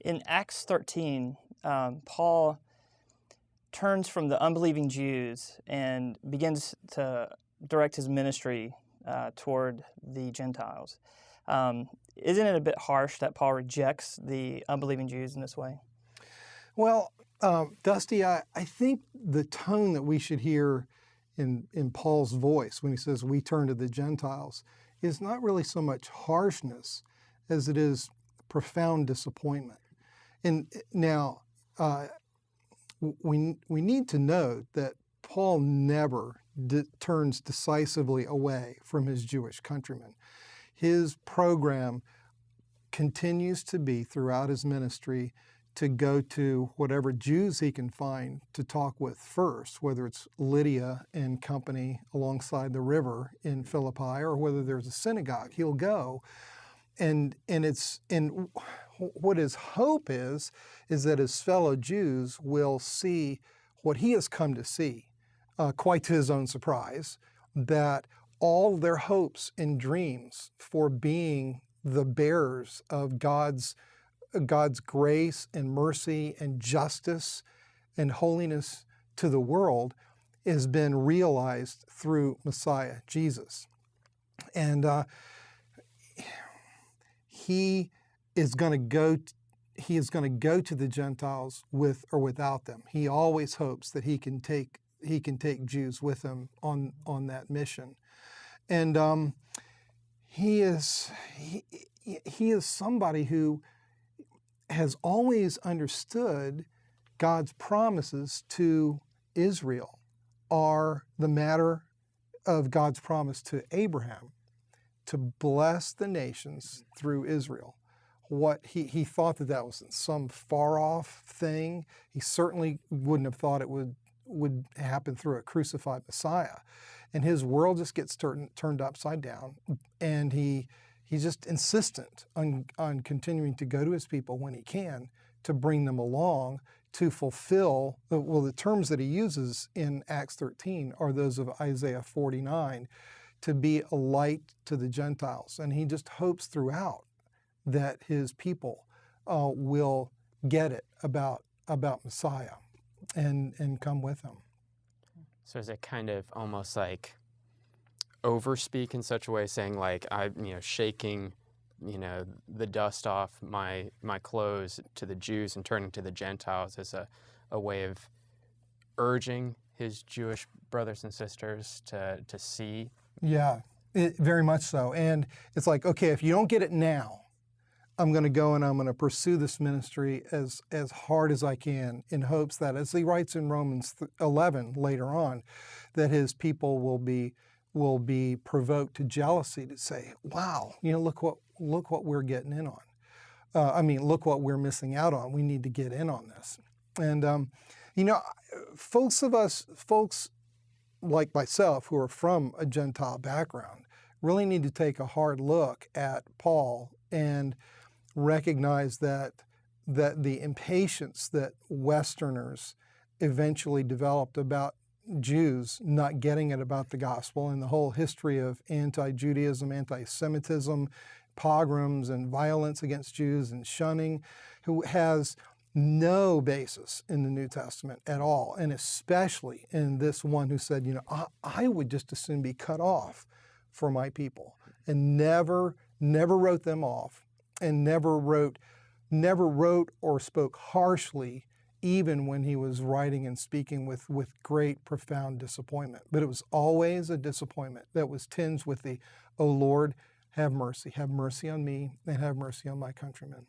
In Acts 13, Paul turns from the unbelieving Jews and begins to direct his ministry toward the Gentiles. Isn't it a bit harsh that Paul rejects the unbelieving Jews in this way? Well, Dusty, I think the tone that we should hear in Paul's voice when he says we turn to the Gentiles is not really so much harshness as it is profound disappointment. And now, we need to note that Paul never turns decisively away from his Jewish countrymen. His program continues to be throughout his ministry to go to whatever Jews he can find to talk with first, whether it's Lydia and company alongside the river in Philippi or whether there's a synagogue, he'll go. And what his hope is that his fellow Jews will see what he has come to see, quite to his own surprise, that all their hopes and dreams for being the bearers of God's grace and mercy and justice and holiness to the world has been realized through Messiah Jesus. And he is going to go to the Gentiles with or without them. He always hopes that he can take Jews with him on that mission. And he is somebody who has always understood God's promises to Israel are the matter of God's promise to Abraham to bless the nations through Israel. What he thought that was some far-off thing. He certainly wouldn't have thought it would happen through a crucified Messiah. And his world just gets turned upside down, and he's just insistent on continuing to go to his people when he can to bring them along to fulfill, well, the terms that he uses in Acts 13 are those of Isaiah 49, to be a light to the Gentiles. And he just hopes throughout that his people will get it about Messiah and come with him. So is it kind of almost like overspeak in such a way, saying like shaking the dust off my clothes to the Jews and turning to the Gentiles as a way of urging his Jewish brothers and sisters to see? Yeah, very much so. And it's like, okay, if you don't get it now, I'm going to go and I'm going to pursue this ministry as hard as I can in hopes that, as he writes in Romans 11 later on, that his people will be provoked to jealousy to say, wow, look what we're getting in on. Look what we're missing out on. We need to get in on this. And, folks like myself who are from a Gentile background really need to take a hard look at Paul and recognize that the impatience that Westerners eventually developed about Jews not getting it about the gospel and the whole history of anti-Judaism, anti-Semitism, pogroms and violence against Jews and shunning, who has no basis in the New Testament at all, and especially in this one who said, I would just as soon be cut off for my people, and never wrote them off, and never wrote or spoke harshly, even when he was writing and speaking with great, profound disappointment. But it was always a disappointment that was tinged with the, "O Lord, have mercy on me, and have mercy on my countrymen."